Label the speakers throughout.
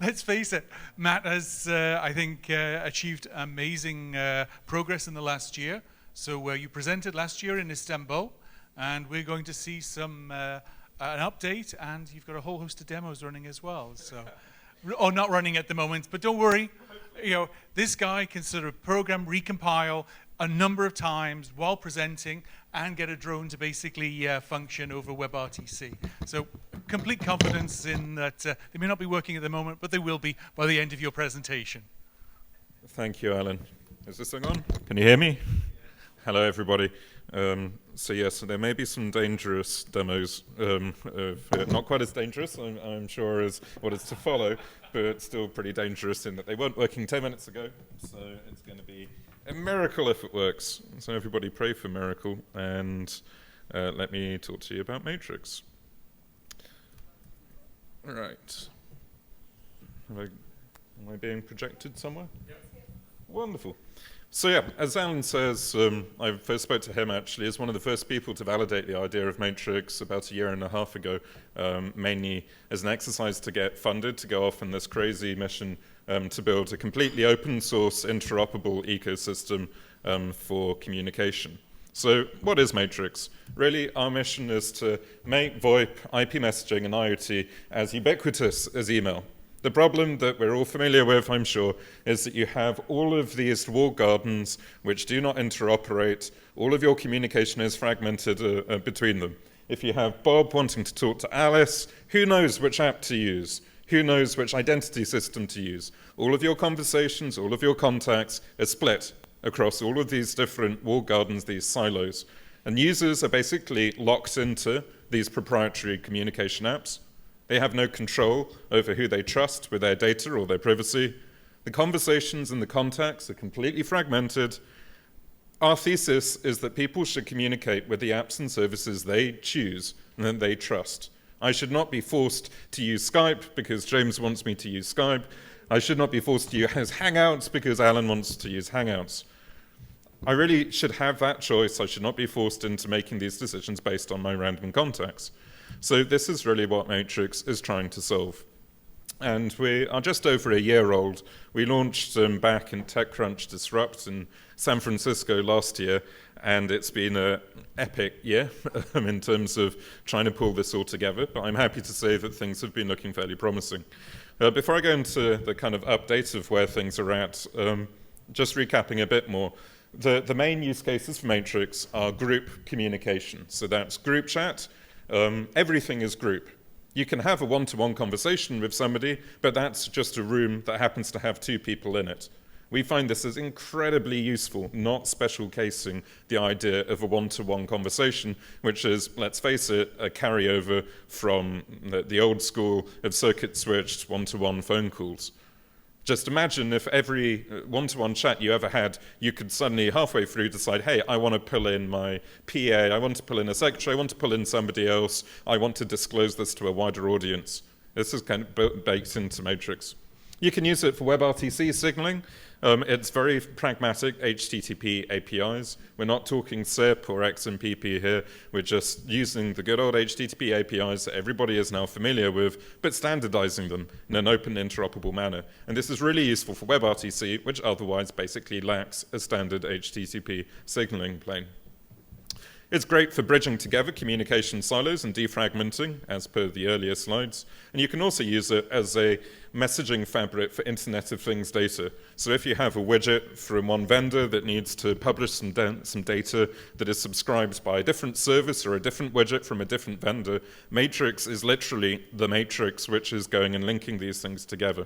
Speaker 1: let's face it, Matt has, I think, achieved amazing progress in the last year. So you presented last year in Istanbul, and we're going to see an update, and you've got a whole host of demos running as well. So, or not running at the moment, but don't worry. This guy can sort of program, recompile a number of times while presenting and get a drone to basically function over WebRTC. So complete confidence in that. They may not be working at the moment, but they will be by the end of your presentation.
Speaker 2: Thank you, Alan. Is this thing on? Can you hear me? Hello, everybody. So yes, there may be some dangerous demos, not quite as dangerous, I'm sure, as what is to follow, but still pretty dangerous in that they weren't working 10 minutes ago, so it's going to be a miracle if it works. So everybody pray for miracle, and let me talk to you about Matrix. All right. Am I being projected somewhere? Yep. Wonderful. So yeah, as Alan says, I first spoke to him actually as one of the first people to validate the idea of Matrix about a year and a half ago, mainly as an exercise to get funded to go off on this crazy mission to build a completely open source interoperable ecosystem for communication. So what is Matrix? Really, our mission is to make VoIP, IP messaging, and IoT as ubiquitous as email. The problem that we're all familiar with, I'm sure, is that you have all of these walled gardens which do not interoperate. All of your communication is fragmented between them. If you have Bob wanting to talk to Alice, who knows which app to use? Who knows which identity system to use? All of your conversations, all of your contacts are split across all of these different walled gardens, these silos. And users are basically locked into these proprietary communication apps. They have no control over who they trust with their data or their privacy. The conversations and the contacts are completely fragmented. Our thesis is that people should communicate with the apps and services they choose and that they trust. I should not be forced to use Skype because James wants me to use Skype. I should not be forced to use Hangouts because Alan wants to use Hangouts. I really should have that choice. I should not be forced into making these decisions based on my random contacts. So this is really what Matrix is trying to solve. And we are just over a year old. We launched back in TechCrunch Disrupt in San Francisco last year, and it's been an epic year in terms of trying to pull this all together. But I'm happy to say that things have been looking fairly promising. Before I go into the kind of update of where things are at, just recapping a bit more, the main use cases for Matrix are group communication. So that's group chat. Everything is group. You can have a one-to-one conversation with somebody, but that's just a room that happens to have two people in it. We find this is incredibly useful, not special casing the idea of a one-to-one conversation, which is, let's face it, a carryover from the old school of circuit-switched one-to-one phone calls. Just imagine if every one-to-one chat you ever had, you could suddenly halfway through decide, hey, I want to pull in my PA, I want to pull in a secretary, I want to pull in somebody else, I want to disclose this to a wider audience. This is kind of baked into Matrix. You can use it for WebRTC signaling. It's very pragmatic HTTP APIs. We're not talking SIP or XMPP here. We're just using the good old HTTP APIs that everybody is now familiar with, but standardizing them in an open, interoperable manner. And this is really useful for WebRTC, which otherwise basically lacks a standard HTTP signaling plane. It's great for bridging together communication silos and defragmenting, as per the earlier slides. And you can also use it as a messaging fabric for Internet of Things data. So if you have a widget from one vendor that needs to publish some data that is subscribed by a different service or a different widget from a different vendor, Matrix is literally the matrix which is going and linking these things together.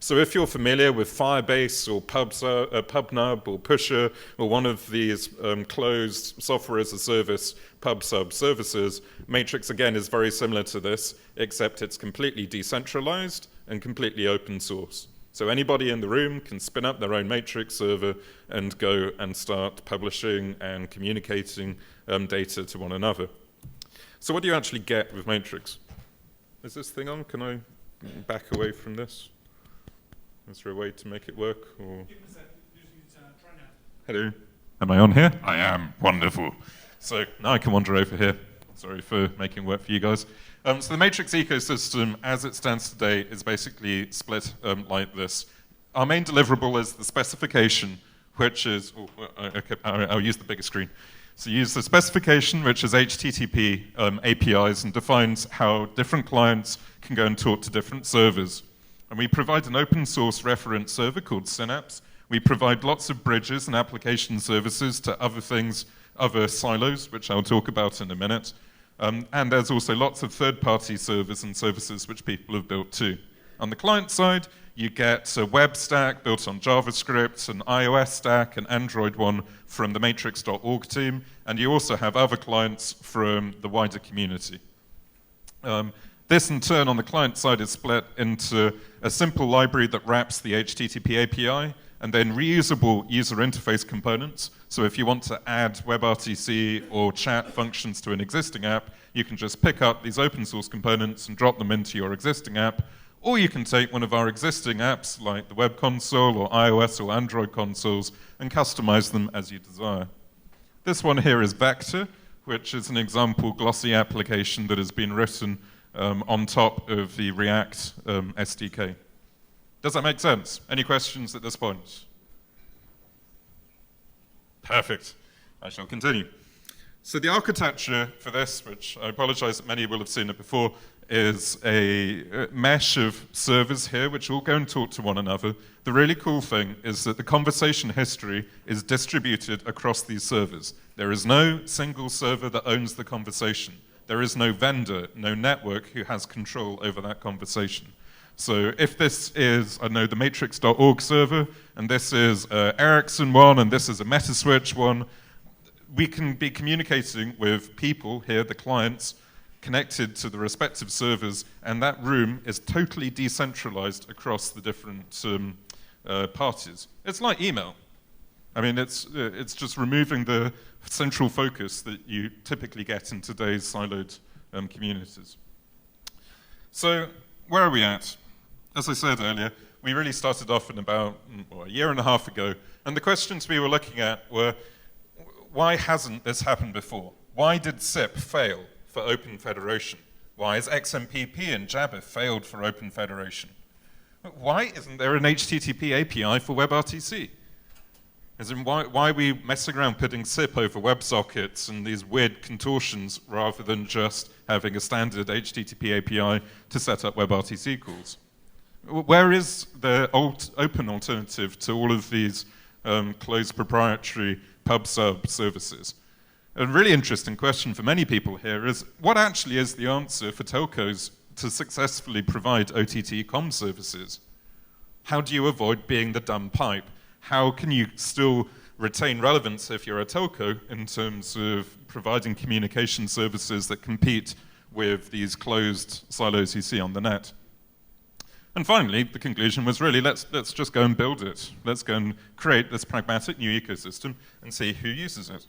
Speaker 2: So if you're familiar with Firebase or PubNub or Pusher or one of these closed software as a service pub/sub services, Matrix again is very similar to this, except it's completely decentralized and completely open source. So anybody in the room can spin up their own Matrix server and go and start publishing and communicating data to one another. So what do you actually get with Matrix? Is this thing on? Can I back away from this? Is there a way to make it work? Or? Hello. Am I on here? I am. Wonderful. So now I can wander over here. Sorry for making work for you guys. So the Matrix ecosystem, as it stands today, is basically split like this. Our main deliverable is the specification, which is, okay, I'll use the bigger screen. So you use the specification, which is HTTP APIs, and defines how different clients can go and talk to different servers. And we provide an open source reference server called Synapse. We provide lots of bridges and application services to other things, other silos, which I'll talk about in a minute. And there's also lots of third-party servers and services which people have built too. On the client side, you get a web stack built on JavaScript, an iOS stack, an Android one from the matrix.org team, and you also have other clients from the wider community. This, in turn, on the client side is split into a simple library that wraps the HTTP API, and then reusable user interface components. So if you want to add WebRTC or chat functions to an existing app, you can just pick up these open source components and drop them into your existing app. Or you can take one of our existing apps, like the web console or iOS or Android consoles, and customize them as you desire. This one here is Vector, which is an example glossy application that has been written on top of the React SDK. Does that make sense? Any questions at this point? Perfect. I shall continue. So the architecture for this, which I apologize that many will have seen it before, is a mesh of servers here which all go and talk to one another. The really cool thing is that the conversation history is distributed across these servers. There is no single server that owns the conversation. There is no vendor, no network who has control over that conversation. So if this is, I know, the matrix.org server, and this is Ericsson one, and this is a Metaswitch one, we can be communicating with people here, the clients, connected to the respective servers, and that room is totally decentralized across the different parties. It's like email. I mean, it's just removing the central focus that you typically get in today's siloed communities. So where are we at? As I said earlier, we really started off in about a year and a half ago, and the questions we were looking at were, why hasn't this happened before? Why did SIP fail for Open Federation? Why has XMPP and Jabber failed for Open Federation? Why isn't there an HTTP API for WebRTC? As in, why are we messing around putting SIP over WebSockets and these weird contortions rather than just having a standard HTTP API to set up WebRTC calls? Where is the open alternative to all of these closed proprietary pub-sub services? A really interesting question for many people here is, what actually is the answer for telcos to successfully provide OTT comm services? How do you avoid being the dumb pipe? How can you still retain relevance if you're a telco in terms of providing communication services that compete with these closed silos you see on the net? And finally, the conclusion was really, let's just go and build it. Let's go and create this pragmatic new ecosystem and see who uses it.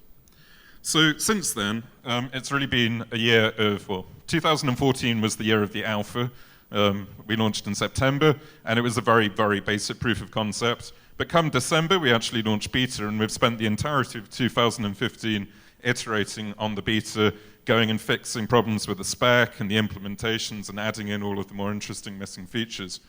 Speaker 2: So since then, it's really been a year of, 2014 was the year of the alpha. We launched in September, and it was a very, very basic proof of concept. But come December, we actually launched beta, and we've spent the entirety of 2015 iterating on the beta, going and fixing problems with the spec and the implementations and adding in all of the more interesting missing features.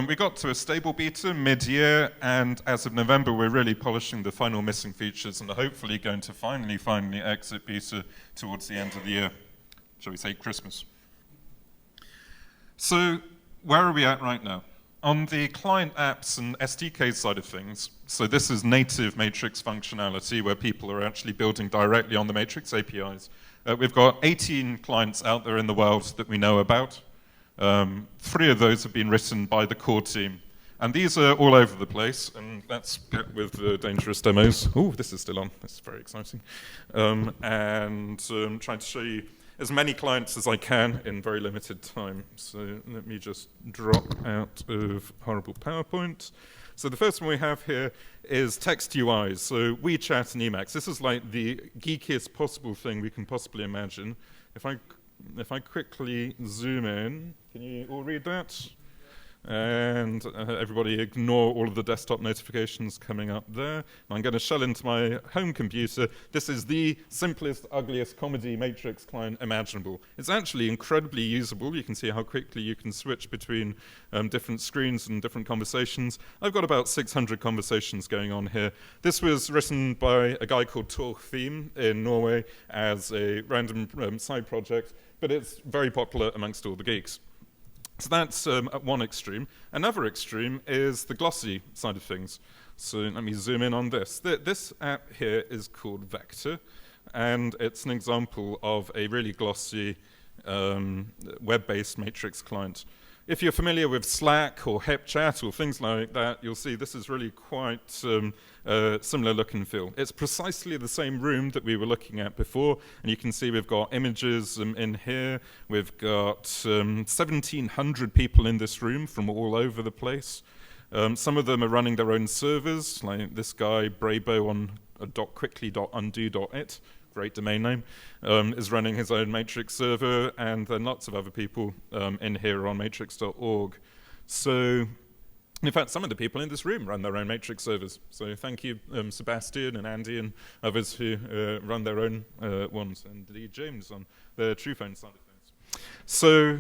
Speaker 2: We got to a stable beta mid-year, and as of November, we're really polishing the final missing features and are hopefully going to finally exit beta towards the end of the year. Shall we say Christmas? So where are we at right now? On the client apps and SDK side of things, so this is native Matrix functionality where people are actually building directly on the Matrix APIs. We've got 18 clients out there in the world that we know about. 3 of those have been written by the core team. And these are all over the place. And let's get with the dangerous demos. Oh, this is still on. This is very exciting. Trying to show you as many clients as I can in very limited time. So let me just drop out of horrible PowerPoint. So the first one we have here is text UIs. So WeChat and Emacs. This is like the geekiest possible thing we can possibly imagine. If I quickly zoom in, can you all read that? And everybody ignore all of the desktop notifications coming up there. I'm going to shell into my home computer. This is the simplest, ugliest comedy matrix client imaginable. It's actually incredibly usable. You can see how quickly you can switch between different screens and different conversations. I've got about 600 conversations going on here. This was written by a guy called Tor Theme in Norway as a random side project, but it's very popular amongst all the geeks. So that's at one extreme. Another extreme is the glossy side of things. So let me zoom in on this. This app here is called Vector, and it's an example of a really glossy web-based matrix client. If you're familiar with Slack or HipChat or things like that, you'll see this is really quite similar look and feel. It's precisely the same room that we were looking at before, and you can see we've got images in here. We've got 1,700 people in this room from all over the place. Some of them are running their own servers, like this guy, Brabo, on .quickly.undo.it. Great domain name, is running his own matrix server, and then lots of other people in here on matrix.org. So, in fact, some of the people in this room run their own matrix servers. So thank you, Sebastian and Andy and others who run their own ones, and indeed James on the TruePhone side of things. So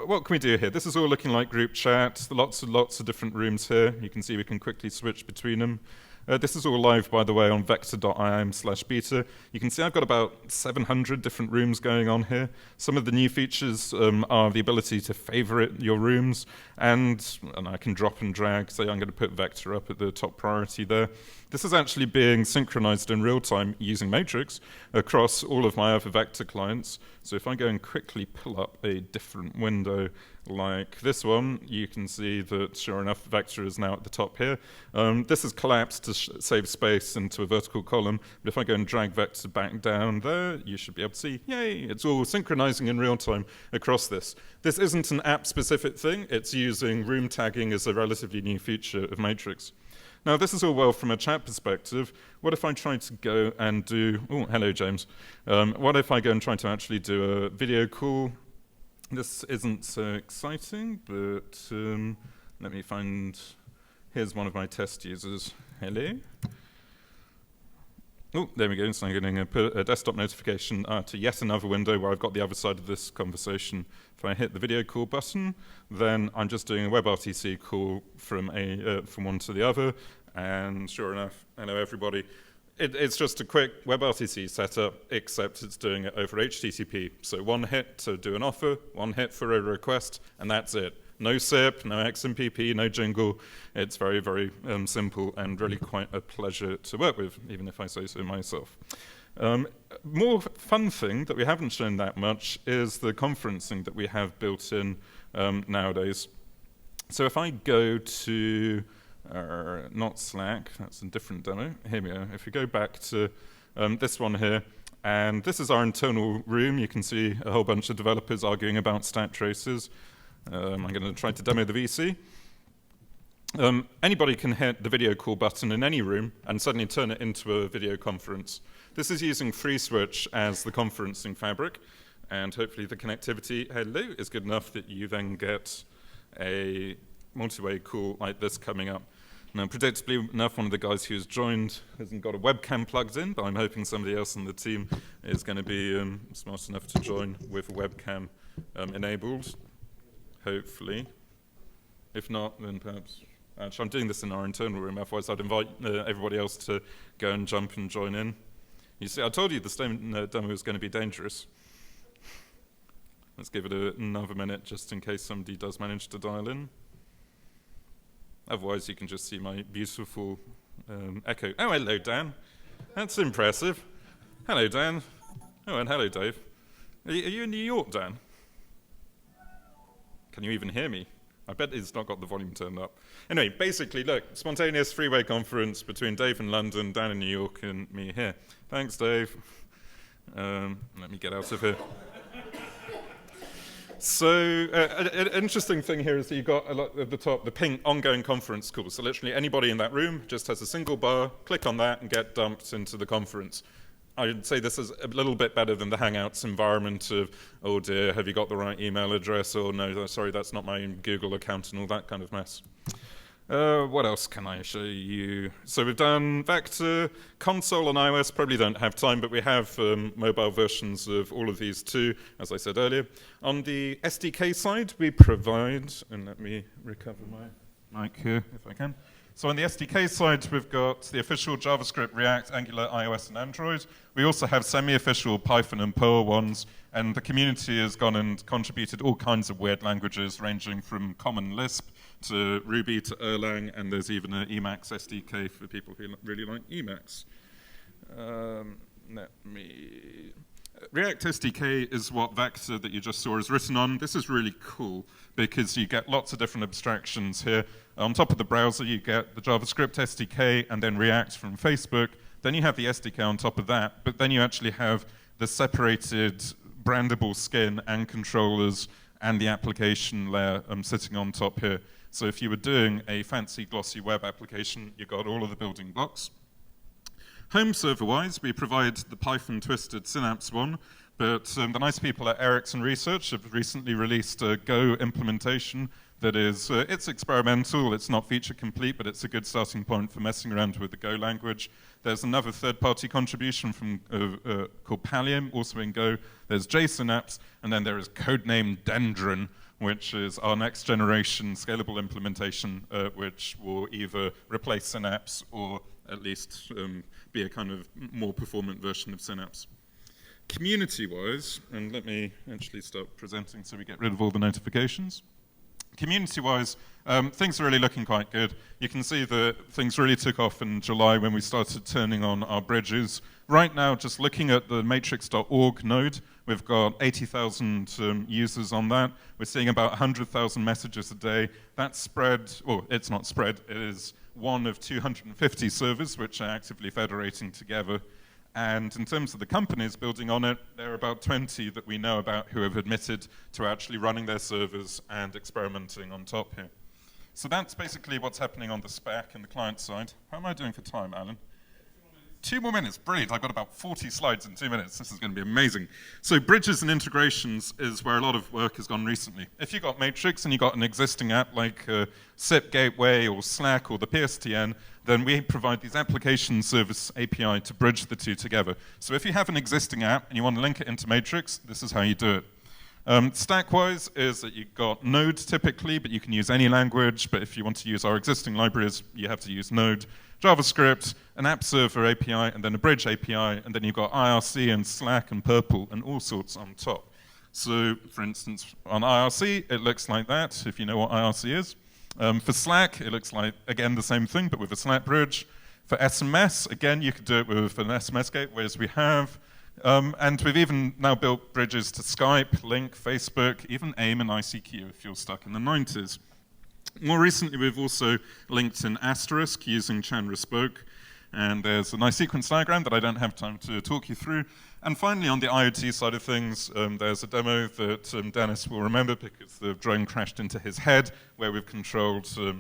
Speaker 2: what can we do here? This is all looking like group chat, lots of different rooms here. You can see we can quickly switch between them. This is all live, by the way, on vector.im/beta. You can see I've got about 700 different rooms going on here. Some of the new features are the ability to favorite your rooms, and I can drop and drag. Say I'm going to put Vector up at the top priority there. This is actually being synchronized in real time using Matrix across all of my other Vector clients. So if I go and quickly pull up a different window like this one, you can see that, sure enough, Vector is now at the top here. This is collapsed to save space into a vertical column, but if I go and drag Vector back down there, you should be able to see, yay, it's all synchronizing in real time across this. This isn't an app-specific thing. It's using room tagging as a relatively new feature of Matrix. Now, this is all well from a chat perspective. What if I try to go and do, oh, hello, James. What if I go and try to actually do a video call? This isn't so exciting, but let me find, here's one of my test users. Hello. Oh, there we go. So I'm getting a desktop notification to yet another window where I've got the other side of this conversation. If I hit the video call button, then I'm just doing a WebRTC call from one to the other. And sure enough, hello everybody. It's just a quick WebRTC setup, except it's doing it over HTTP. So one hit to do an offer, one hit for a request, and that's it. No SIP, no XMPP, no jingle. It's very, very simple and really quite a pleasure to work with, even if I say so myself. More fun thing that we haven't shown that much is the conferencing that we have built in nowadays. So if I go to, not Slack, that's a different demo. Here we are. If we go back to this one here, and this is our internal room. You can see a whole bunch of developers arguing about stat traces. I'm going to try to demo the VC. Anybody can hit the video call button in any room and suddenly turn it into a video conference. This is using FreeSwitch as the conferencing fabric, and hopefully the connectivity, hello, is good enough that you then get a multi-way call like this coming up. Now, predictably enough, one of the guys who's joined hasn't got a webcam plugged in, but I'm hoping somebody else on the team is going to be smart enough to join with a webcam enabled. Hopefully. If not, then perhaps, actually I'm doing this in our internal room, otherwise I'd invite everybody else to go and jump and join in. You see, I told you this demo was going to be dangerous. Let's give it another minute just in case somebody does manage to dial in. Otherwise you can just see my beautiful echo. Oh, hello, Dan. That's impressive. Hello, Dan. Oh, and hello, Dave. Are you in New York, Dan? Can you even hear me? I bet it's not got the volume turned up. Anyway, basically, look, spontaneous three-way conference between Dave in London, Dan in New York, and me here. Thanks, Dave. Let me get out of here. So, an interesting thing here is that you've got at the top the ping ongoing conference call. So literally anybody in that room just has a single bar, click on that, and get dumped into the conference. I'd say this is a little bit better than the Hangouts environment of, oh dear, have you got the right email address? Or no, sorry, that's not my Google account and all that kind of mess. What else can I show you? So we've done Vector, Console on iOS, probably don't have time, but we have mobile versions of all of these too, as I said earlier. On the SDK side, we provide, and let me recover my mic here if I can. So on the SDK side, we've got the official JavaScript, React, Angular, iOS, and Android. We also have semi-official Python and Perl ones, and the community has gone and contributed all kinds of weird languages, ranging from Common Lisp to Ruby to Erlang, and there's even an Emacs SDK for people who really like Emacs. React SDK is what Vector that you just saw is written on. This is really cool because you get lots of different abstractions here. On top of the browser, you get the JavaScript SDK and then React from Facebook. Then you have the SDK on top of that, but then you actually have the separated brandable skin and controllers and the application layer sitting on top here. So if you were doing a fancy glossy web application, you got all of the building blocks. Home server-wise, we provide the Python twisted Synapse one, but the nice people at Ericsson Research have recently released a Go implementation that is, it's experimental, it's not feature complete, but it's a good starting point for messing around with the Go language. There's another third-party contribution from called Pallium, also in Go. There's JSynapse, and then there is codename Dendron, which is our next generation scalable implementation, which will either replace Synapse or at least be a kind of more performant version of Synapse. Community-wise, and let me actually start presenting so we get rid of all the notifications. Community-wise, things are really looking quite good. You can see that things really took off in July when we started turning on our bridges. Right now, just looking at the matrix.org node, we've got 80,000 users on that. We're seeing about 100,000 messages a day. That's spread, well, it's not spread, it is one of 250 servers which are actively federating together. And in terms of the companies building on it, there are about 20 that we know about who have admitted to actually running their servers and experimenting on top here. So that's basically what's happening on the spec and the client side. How am I doing for time, Alan? 2 more minutes, brilliant. I've got about 40 slides in 2 minutes. This is going to be amazing. So bridges and integrations is where a lot of work has gone recently. If you've got Matrix and you've got an existing app like SIP Gateway or Slack or the PSTN, then we provide these application service API to bridge the two together. So if you have an existing app and you want to link it into Matrix, this is how you do it. Stack-wise is that you've got Node typically, but you can use any language. But if you want to use our existing libraries, you have to use Node. JavaScript, an app server API, and then a bridge API, and then you've got IRC and Slack and Purple and all sorts on top. So, for instance, on IRC, it looks like that, if you know what IRC is. For Slack, it looks like, again, the same thing, but with a Slack bridge. For SMS, again, you could do it with an SMS gateway, as we have. And we've even now built bridges to Skype, Link, Facebook, even AIM and ICQ if you're stuck in the 90s. More recently, we've also linked an asterisk using Chandra Spoke, and there's a nice sequence diagram that I don't have time to talk you through. And finally, on the IoT side of things, there's a demo that Dennis will remember because the drone crashed into his head, where we've controlled the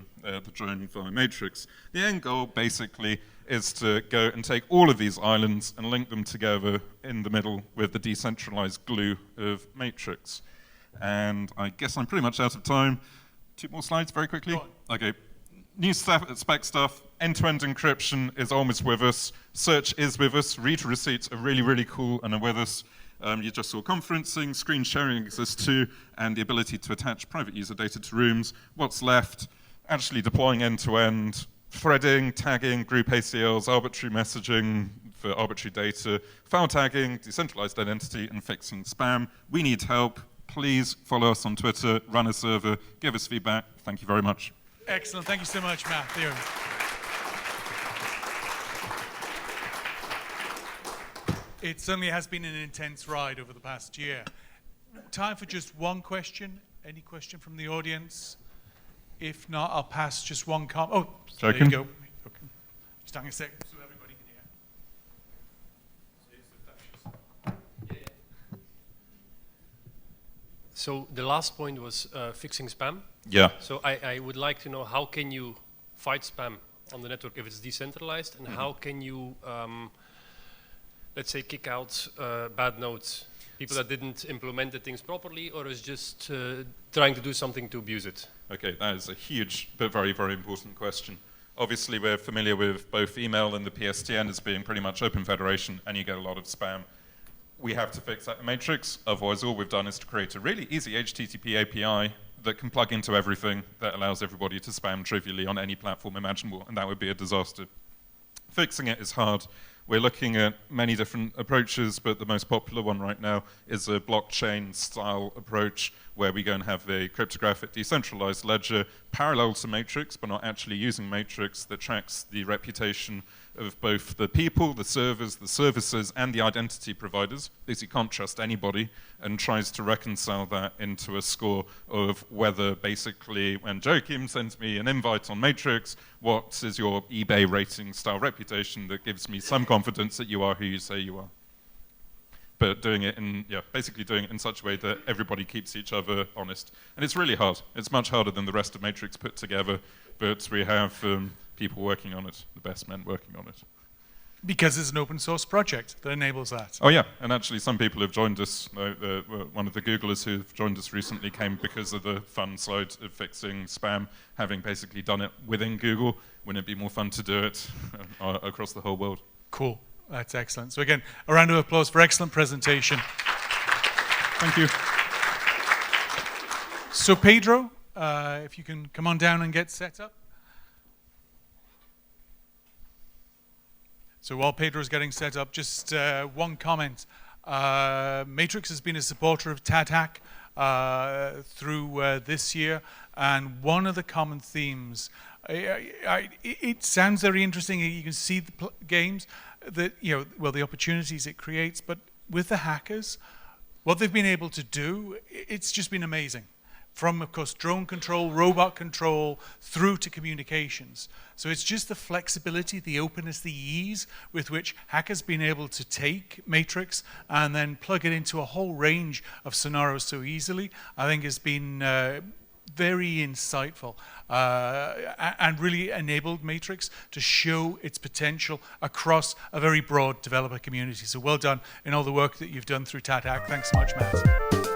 Speaker 2: drone via Matrix. The end goal, basically, is to go and take all of these islands and link them together in the middle with the decentralized glue of Matrix. And I guess I'm pretty much out of time. 2 more slides very quickly. Okay. New spec stuff. End-to-end encryption is almost with us. Search is with us. Read receipts are really, really cool and are with us. You just saw conferencing. Screen sharing exists too, and the ability to attach private user data to rooms. What's left? Actually deploying end-to-end. Threading, tagging, group ACLs, arbitrary messaging for arbitrary data, file tagging, decentralized identity, and fixing spam. We need help. Please follow us on Twitter, run a server, give us feedback. Thank you very much.
Speaker 1: Excellent. Thank you so much, Matt. Theo. It certainly has been an intense ride over the past year. Time for just one question. Any question from the audience? If not, I'll pass just one comment. Oh, there you go. Okay. Just hang a second so everybody can hear.
Speaker 3: So the last point was fixing spam.
Speaker 2: Yeah.
Speaker 3: So I would like to know, how can you fight spam on the network if it's decentralized, and how can you let's say, kick out bad nodes? People that didn't implement the things properly, or is just trying to do something to abuse it?
Speaker 2: Okay, that is a huge but very, very important question. Obviously, we're familiar with both email and the PSTN as being pretty much open federation, and you get a lot of spam. We have to fix that in Matrix, otherwise all we've done is to create a really easy HTTP API that can plug into everything that allows everybody to spam trivially on any platform imaginable, and that would be a disaster. Fixing it is hard. We're looking at many different approaches, but the most popular one right now is a blockchain-style approach where we go and have a cryptographic decentralized ledger parallel to Matrix, but not actually using Matrix, that tracks the reputation of both the people, the servers, the services, and the identity providers, because you can't trust anybody, and tries to reconcile that into a score of whether basically when Joachim sends me an invite on Matrix, what is your eBay rating style reputation that gives me some confidence that you are who you say you are. But doing it in, basically doing it in such a way that everybody keeps each other honest. And it's really hard. It's much harder than the rest of Matrix put together, but we have people working on it, the best men working on it.
Speaker 1: Because it's an open source project that enables that.
Speaker 2: Oh yeah, and actually some people have joined us. One of the Googlers who've joined us recently came because of the fun side of fixing spam, having basically done it within Google. Wouldn't it be more fun to do it across the whole world?
Speaker 1: Cool. That's excellent. So again, a round of applause for excellent presentation.
Speaker 2: Thank you.
Speaker 1: So Pedro, if you can come on down and get set up. So while Pedro's getting set up, just one comment. Matrix has been a supporter of TADHack through this year, and one of the common themes, it sounds very interesting. You can see the games that, the opportunities it creates, but with the hackers, what they've been able to do, it's just been amazing. From, of course, drone control, robot control, through to communications. So it's just the flexibility, the openness, the ease with which hackers been able to take Matrix and then plug it into a whole range of scenarios so easily, I think has been very insightful and really enabled Matrix to show its potential across a very broad developer community. So well done in all the work that you've done through TADHack. Thanks so much, Matt.